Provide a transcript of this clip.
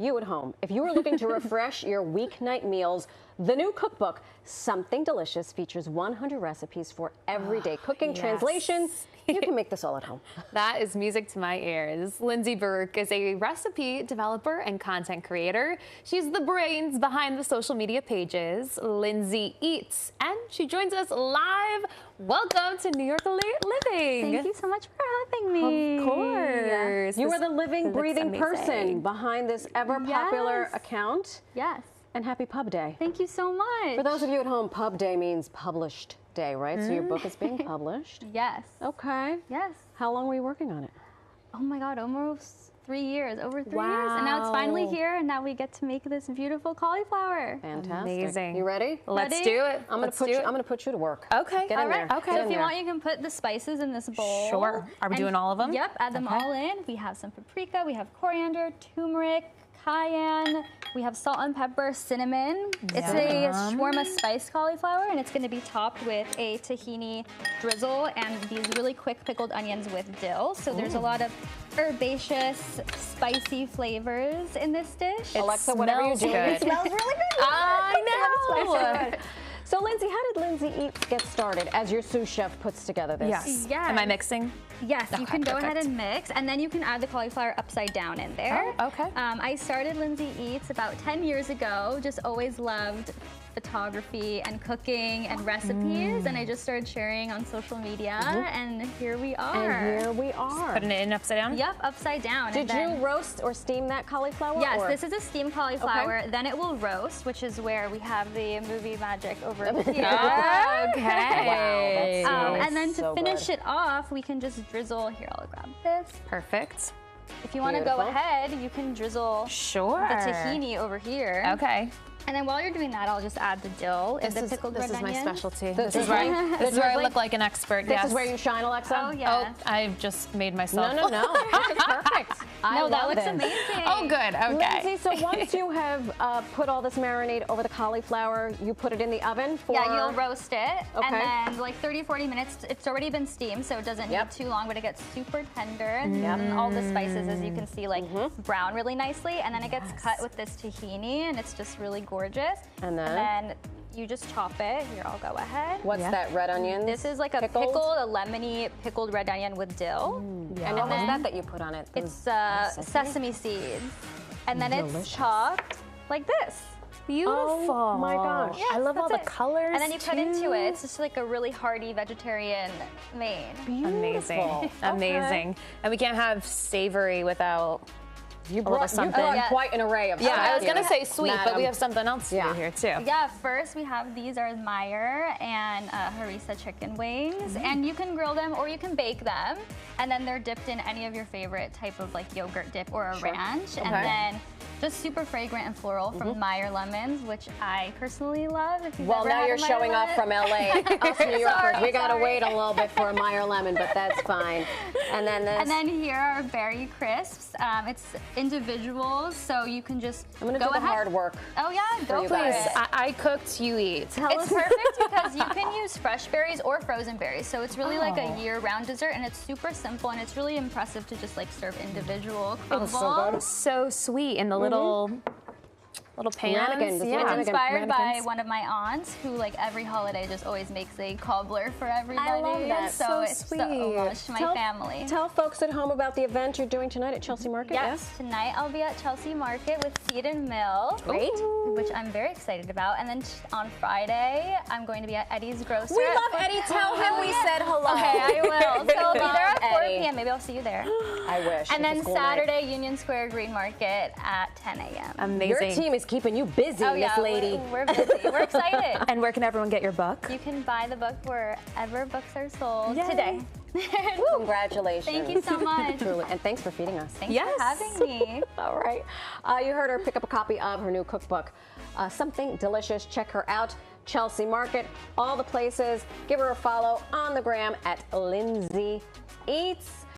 you at home, if you are looking to refresh your weeknight meals, the new cookbook, Something Delicious, features 100 recipes for everyday cooking. Yes. Translation, you can make this all at home. That is music to my ears. Lindsay Baruch is a recipe developer and content creator. She's the brains behind the social media pages, Lindsay Eats, and she joins us live. Welcome to New York Living. Thank you so much for having me. Of course. You are the living, breathing person behind this ever-popular account. Yes. And happy Pub Day. Thank you so much. For those of you at home, Pub Day means published day, right? So your book is being published. Yes. Okay. Yes. How long were you working on it? Oh my God, almost 3 years, over 3 years. Wow. And now it's finally here, and now we get to make this beautiful cauliflower. Fantastic. Amazing. You ready? Let's do it. I'm gonna put you to work. Okay. Get in there. Okay. So if you want, you can put the spices in this bowl. Sure. Are we doing all of them? Yep, add them all in. We have some paprika, we have coriander, turmeric, cayenne, we have salt and pepper, cinnamon. It's a shawarma spiced cauliflower, and it's going to be topped with a tahini drizzle and these really quick pickled onions with dill. So there's a lot of herbaceous, spicy flavors in this dish. Alexa, whatever you're doing, good. it smells really good. I know. So Lindsay, how did Lindsay Eats get started as your sous chef puts together this? Yes. Yes. Am I mixing? Yes, you can go perfect. ahead and mix, and then you can add the cauliflower upside down in there. Oh, okay. I started Lindsay Eats about 10 years ago, just always loved photography and cooking and recipes, and I just started sharing on social media, and here we are. And here we are. Putting it in upside down? Yep, upside down. Did you roast or steam that cauliflower? Yes, or? this is a steamed cauliflower. Okay. Then it will roast, which is where we have the movie magic over here. Okay. Wow, And then to so finish good. it off, we can just drizzle. Here, I'll grab this. Perfect. If you want to go Beautiful. ahead, you can drizzle Sure. the tahini over here. Okay. And then while you're doing that, I'll just add the dill and the pickled red This is my onions. specialty. This This is where I look like an expert. This Yes. is where you shine, Alexa? Oh, yeah. Oh, I've just made myself. No. This is perfect. I No, that love looks this. amazing. Oh, good. Okay. Lindsay, so once you have put all this marinade over the cauliflower, you put it in the oven for... Yeah, you'll roast it. Okay. And then like 30, 40 minutes, it's already been steamed, so it doesn't need too long, but it gets super tender. And all the spices, as you can see, like brown really nicely. And then it gets cut with this tahini, and it's just really gorgeous. And then? You just chop it. Here, I'll go ahead. What's that, red onions? This is like a pickled, a lemony pickled red onion with dill. And what was that you put on it? It's sesame seeds. And then it's chopped like this. Beautiful. Oh my gosh. I love all the colors. And then you cut into it. It's just like a really hearty vegetarian main. Amazing. Amazing. And we can't have savory without You brought quite an array of stuff. I was going to say sweet, but Madam. we have something else to do here too. Yeah, first we have these are Meyer and harissa chicken wings. And you can grill them or you can bake them. And then they're dipped in any of your favorite type of like yogurt dip or a ranch. And then just super fragrant and floral from Meyer lemons, which I personally love. If you've ever now had you're a Meyer showing lemon. off from LA. Us New Yorkers, we gotta wait a little bit for a Meyer lemon, but that's fine. And then this. And then here are berry crisps. It's individuals, so you can just I'm gonna go do the ahead. hard work. Oh yeah, go you for guys. it. I cooked, you eat. It's perfect because you can use fresh berries or frozen berries. So it's really like a year-round dessert, and it's super simple, and it's really impressive to just like serve individual crumbles. so good. So sweet in the little pans. Ramekins. It's inspired by Ramekins. one of my aunts who like every holiday just always makes a cobbler for everybody. I love that. So So it's sweet. the homage to my family. Tell folks at home about the event you're doing tonight at Chelsea Market. Yes, tonight I'll be at Chelsea Market with Seed and Mill. Great. Which I'm very excited about. And then on Friday, I'm going to be at Eddie's Grocer. We love Eddie. Tell him we said hello. Okay, I will. So I'll be there at 4 Eddie. p.m. Maybe I'll see you there. I wish. And It's a then school night. Saturday, Union Square Green Market at 10 a.m. Amazing. Your team is keeping you busy, Miss Lady. We're busy. We're excited. And where can everyone get your book? You can buy the book wherever books are sold Yay. today. Congratulations. Thank you so much. Truly. And thanks for feeding us. Thanks for having me. All right. You heard her pick up a copy of her new cookbook, Something Delicious. Check her out. Chelsea Market, all the places. Give her a follow on the gram at Lindsay Eats.